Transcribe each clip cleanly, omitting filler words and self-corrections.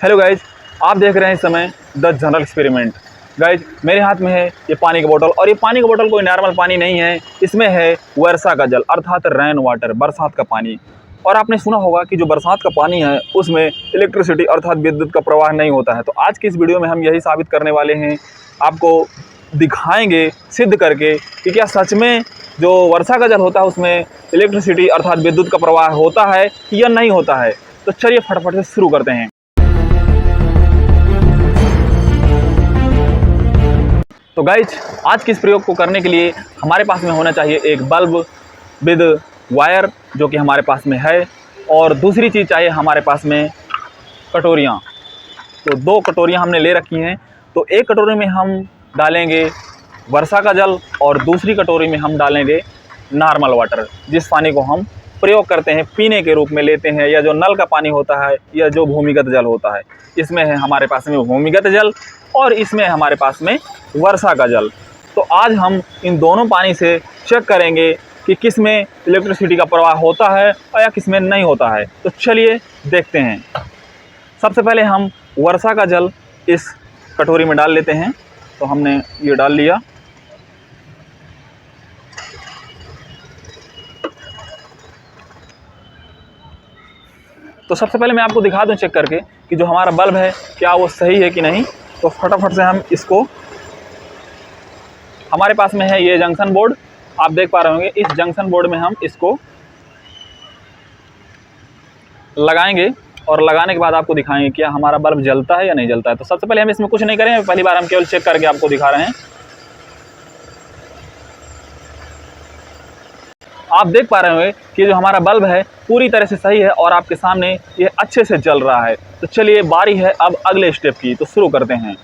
Hello guys, आप देख रहे हैं इस समय द जनरल एक्सपेरिमेंट। गाइज, मेरे हाथ में है ये पानी की बोतल, और ये पानी की बोतल कोई नॉर्मल पानी नहीं है, इसमें है वर्षा का जल अर्थात रेन वाटर, बरसात का पानी। और आपने सुना होगा कि जो बरसात का पानी है उसमें इलेक्ट्रिसिटी अर्थात विद्युत का प्रवाह नहीं होता है। तो आज की इस वीडियो में हम यही साबित करने वाले हैं, आपको दिखाएंगे सिद्ध करके कि क्या सच में जो वर्षा का जल होता है उसमें इलेक्ट्रिसिटी अर्थात विद्युत का प्रवाह होता है या नहीं होता है। तो चलिए फटाफट से शुरू करते हैं। तो गाइज, आज के इस प्रयोग को करने के लिए हमारे पास में होना चाहिए एक बल्ब विद वायर, जो कि हमारे पास में है, और दूसरी चीज़ चाहिए हमारे पास में कटोरियाँ। तो 2 कटोरियाँ हमने ले रखी हैं। तो एक कटोरी में हम डालेंगे वर्षा का जल और दूसरी कटोरी में हम डालेंगे नॉर्मल वाटर, जिस पानी को हम प्रयोग करते हैं, पीने के रूप में लेते हैं, या जो नल का पानी होता है या जो भूमिगत जल होता है। इसमें है हमारे पास में भूमिगत जल और इसमें हमारे पास में वर्षा का जल। तो आज हम इन दोनों पानी से चेक करेंगे कि किस में इलेक्ट्रिसिटी का प्रवाह होता है और या किस में नहीं होता है। तो चलिए देखते हैं। सबसे पहले हम वर्षा का जल इस कटोरी में डाल लेते हैं। तो हमने ये डाल लिया। तो सबसे पहले मैं आपको दिखा दूं चेक करके कि जो हमारा बल्ब है क्या वो सही है कि नहीं। तो फटाफट से हम इसको, हमारे पास में है ये जंक्शन बोर्ड, आप देख पा रहे होंगे। इस जंक्शन बोर्ड में हम इसको लगाएंगे और लगाने के बाद आपको दिखाएंगे क्या हमारा बल्ब जलता है या नहीं जलता है। तो सबसे पहले हम इसमें कुछ नहीं करेंगे, पहली बार हम केवल चेक करके आपको दिखा रहे हैं। आप देख पा रहे होंगे कि जो हमारा बल्ब है पूरी तरह से सही है और आपके सामने ये अच्छे से जल रहा है। तो चलिए बारी है अब अगले स्टेप की, तो शुरू करते हैं।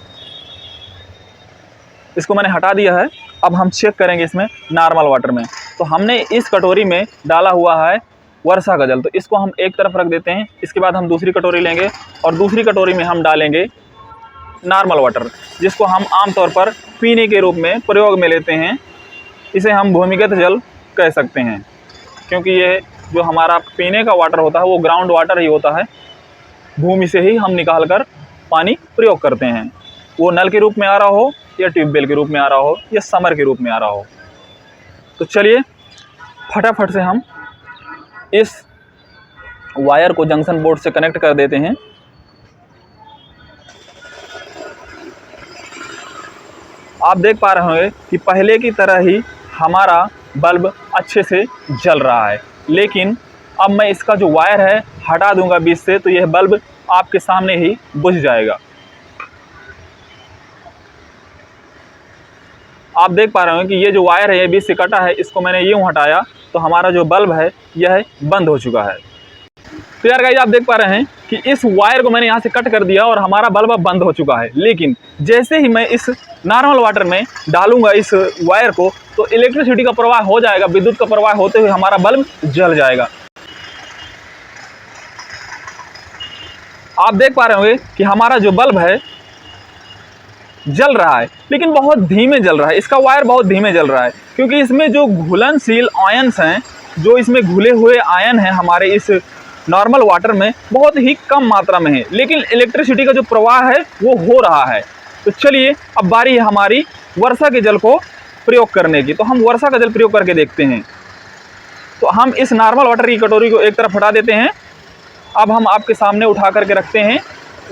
इसको मैंने हटा दिया है। अब हम चेक करेंगे इसमें नॉर्मल वाटर में। तो हमने इस कटोरी में डाला हुआ है वर्षा का जल, तो इसको हम एक तरफ रख देते हैं। इसके बाद हम दूसरी कटोरी लेंगे और दूसरी कटोरी में हम डालेंगे नॉर्मल वाटर, जिसको हम आमतौर पर पीने के रूप में प्रयोग में लेते हैं। इसे हम भूमिगत जल कह सकते हैं, क्योंकि ये जो हमारा पीने का वाटर होता है वो ग्राउंड वाटर ही होता है। भूमि से ही हम निकाल कर पानी प्रयोग करते हैं, वो नल के रूप में आ रहा हो या ट्यूबवेल के रूप में आ रहा हो या समर के रूप में आ रहा हो। तो चलिए फटाफट से हम इस वायर को जंक्शन बोर्ड से कनेक्ट कर देते हैं। आप देख पा रहे होंगे कि पहले की तरह ही हमारा बल्ब अच्छे से जल रहा है, लेकिन अब मैं इसका जो वायर है हटा दूंगा बीच से, तो यह बल्ब आपके सामने ही बुझ जाएगा। आप देख पा रहे होंगे कि ये जो वायर है ये बीच से कटा है, इसको मैंने यूं हटाया तो हमारा जो बल्ब है यह बंद हो चुका है। तो यार गाइस, आप देख पा रहे हैं कि इस वायर को मैंने यहाँ से कट कर दिया और हमारा बल्ब अब बंद हो चुका है। लेकिन जैसे ही मैं इस नॉर्मल वाटर में डालूंगा इस वायर को, तो इलेक्ट्रिसिटी का प्रवाह हो जाएगा, विद्युत का प्रवाह होते हुए हमारा बल्ब जल जाएगा। आप देख पा रहे होंगे कि हमारा जो बल्ब है जल रहा है, लेकिन बहुत धीमे जल रहा है। इसका वायर बहुत धीमे जल रहा है, क्योंकि इसमें जो घुलनशील आयन्स हैं, जो इसमें घुले हुए आयन हैं हमारे इस नॉर्मल वाटर में, बहुत ही कम मात्रा में है, लेकिन इलेक्ट्रिसिटी का जो प्रवाह है वो हो रहा है। तो चलिए अब बारी है हमारी वर्षा के जल को प्रयोग करने की। तो हम वर्षा का जल प्रयोग करके देखते हैं। तो हम इस नॉर्मल वाटर की कटोरी को एक तरफ हटा देते हैं। अब हम आपके सामने उठा करके रखते हैं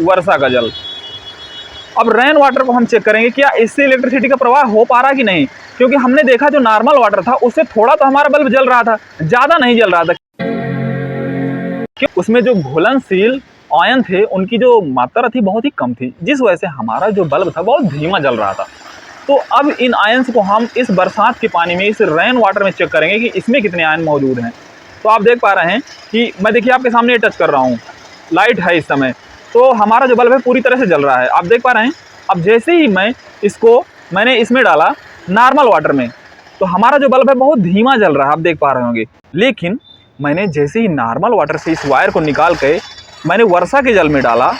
वर्षा का जल। अब रेन वाटर को हम चेक करेंगे क्या इससे इलेक्ट्रिसिटी का प्रवाह हो पा रहा कि नहीं, क्योंकि हमने देखा जो नॉर्मल वाटर था उससे थोड़ा तो हमारा बल्ब जल रहा था, ज़्यादा नहीं जल रहा था। उसमें जो घुलनशील आयन थे उनकी जो मात्रा थी बहुत ही कम थी, जिस वजह से हमारा जो बल्ब था बहुत धीमा जल रहा था। तो अब इन आयन्स को हम इस बरसात के पानी में, इस रेन वाटर में चेक करेंगे कि इसमें कितने आयन मौजूद हैं। तो आप देख पा रहे हैं कि मैं देखिए आपके सामने टच कर रहा हूँ, लाइट है इस समय, तो हमारा जो बल्ब है पूरी तरह से जल रहा है। आप देख पा रहे हैं। अब जैसे ही मैंने इसमें डाला नॉर्मल वाटर में, तो हमारा जो बल्ब है बहुत धीमा जल रहा है, आप देख पा रहे होंगे। लेकिन मैंने जैसे ही नॉर्मल वाटर से इस वायर को निकाल के मैंने वर्षा के जल में डाला,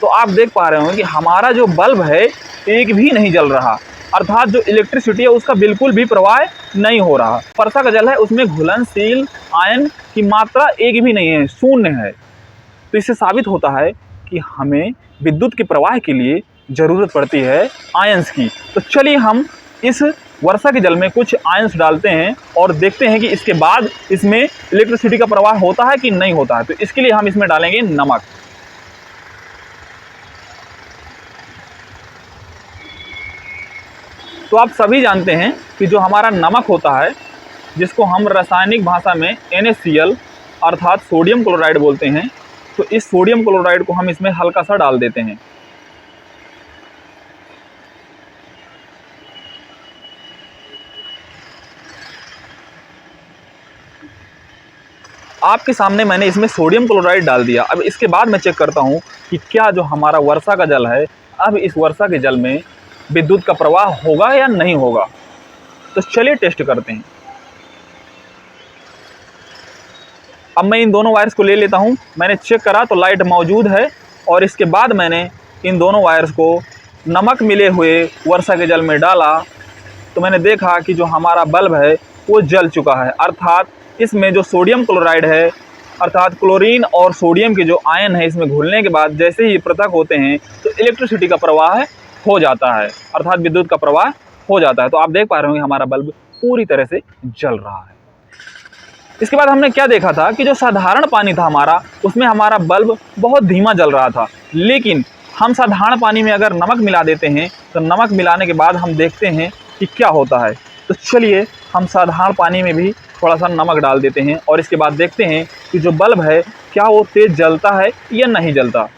तो आप देख पा रहे होंगे कि हमारा जो बल्ब है एक भी नहीं जल रहा, अर्थात जो इलेक्ट्रिसिटी है उसका बिल्कुल भी प्रवाह नहीं हो रहा। वर्षा का जल है उसमें घुलनशील आयन की मात्रा एक भी नहीं है, शून्य है। तो इससे साबित होता है कि हमें विद्युत के प्रवाह के लिए ज़रूरत पड़ती है आयंस की। तो चलिए हम इस वर्षा के जल में कुछ आयंस डालते हैं और देखते हैं कि इसके बाद इसमें इलेक्ट्रिसिटी का प्रवाह होता है कि नहीं होता है। तो इसके लिए हम इसमें डालेंगे नमक। तो आप सभी जानते हैं कि जो हमारा नमक होता है, जिसको हम रासायनिक भाषा में NaCl अर्थात सोडियम क्लोराइड बोलते हैं, तो इस सोडियम क्लोराइड को हम इसमें हल्का सा डाल देते हैं। आपके सामने मैंने इसमें सोडियम क्लोराइड डाल दिया। अब इसके बाद मैं चेक करता हूँ कि क्या जो हमारा वर्षा का जल है, अब इस वर्षा के जल में विद्युत का प्रवाह होगा या नहीं होगा। तो चलिए टेस्ट करते हैं। अब मैं इन दोनों वायर्स को ले लेता हूँ। मैंने चेक करा तो लाइट मौजूद है और इसके बाद मैंने इन दोनों वायर्स को नमक मिले हुए वर्षा के जल में डाला तो मैंने देखा कि जो हमारा बल्ब है वो जल चुका है। अर्थात इसमें जो सोडियम क्लोराइड है, अर्थात क्लोरीन और सोडियम के जो आयन है, इसमें घुलने के बाद जैसे ही पृथक होते हैं तो इलेक्ट्रिसिटी का प्रवाह हो जाता है, अर्थात विद्युत का प्रवाह हो जाता है। तो आप देख पा रहे होंगे हमारा बल्ब पूरी तरह से जल रहा है। इसके बाद हमने क्या देखा था कि जो साधारण पानी था हमारा, उसमें हमारा बल्ब बहुत धीमा जल रहा था। लेकिन हम साधारण पानी में अगर नमक मिला देते हैं तो नमक मिलाने के बाद हम देखते हैं कि क्या होता है। तो चलिए हम साधारण पानी में भी थोड़ा सा नमक डाल देते हैं और इसके बाद देखते हैं कि जो बल्ब है क्या वो तेज जलता है या नहीं जलता।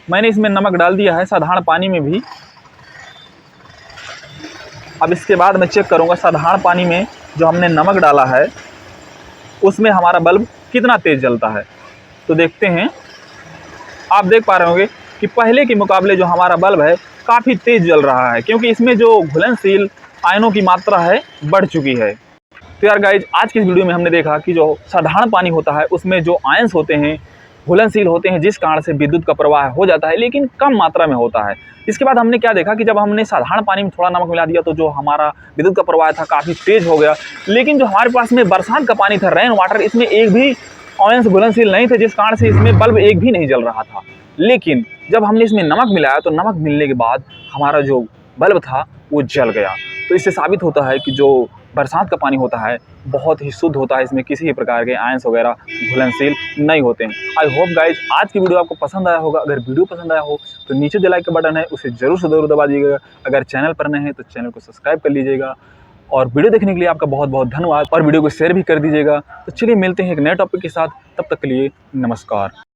मैंने इसमें नमक डाल दिया है साधारण पानी में भी। अब इसके बाद मैं चेक करूंगा साधारण पानी में जो हमने नमक डाला है उसमें हमारा बल्ब कितना तेज जलता है। तो देखते हैं। आप देख पा रहे होंगे कि पहले के मुकाबले जो हमारा बल्ब है काफ़ी तेज जल रहा है, क्योंकि इसमें जो घुलनशील आयनों की मात्रा है बढ़ चुकी है। तो यार गाइज, आज की इस वीडियो में हमने देखा कि जो साधारण पानी होता है उसमें जो आयंस होते हैं घुलनशील होते हैं, जिस कारण से विद्युत का प्रवाह हो जाता है, लेकिन कम मात्रा में होता है। इसके बाद हमने क्या देखा कि जब हमने साधारण पानी में थोड़ा नमक मिला दिया तो जो हमारा विद्युत का प्रवाह था काफ़ी तेज हो गया। लेकिन जो हमारे पास में बरसात का पानी था, रेन वाटर, इसमें एक भी आयंस घुलनशील नहीं थे, जिस कारण से इसमें बल्ब एक भी नहीं जल रहा था। लेकिन जब हमने इसमें नमक मिलाया तो नमक मिलने के बाद हमारा जो बल्ब था वो जल गया। तो इससे साबित होता है कि जो बरसात का पानी होता है बहुत ही शुद्ध होता है, इसमें किसी भी प्रकार के आयंस वगैरह घुलनशील नहीं होते हैं। आई होप गाइज आज की वीडियो आपको पसंद आया होगा। अगर वीडियो पसंद आया हो तो नीचे जो लाइक का बटन है उसे जरूर से जरूर दबा दीजिएगा। अगर चैनल पर नए हैं तो चैनल को सब्सक्राइब कर लीजिएगा। और वीडियो देखने के लिए आपका बहुत बहुत धन्यवाद और वीडियो को शेयर भी कर दीजिएगा। तो चलिए मिलते हैं एक नए टॉपिक के साथ, तब तक के लिए नमस्कार।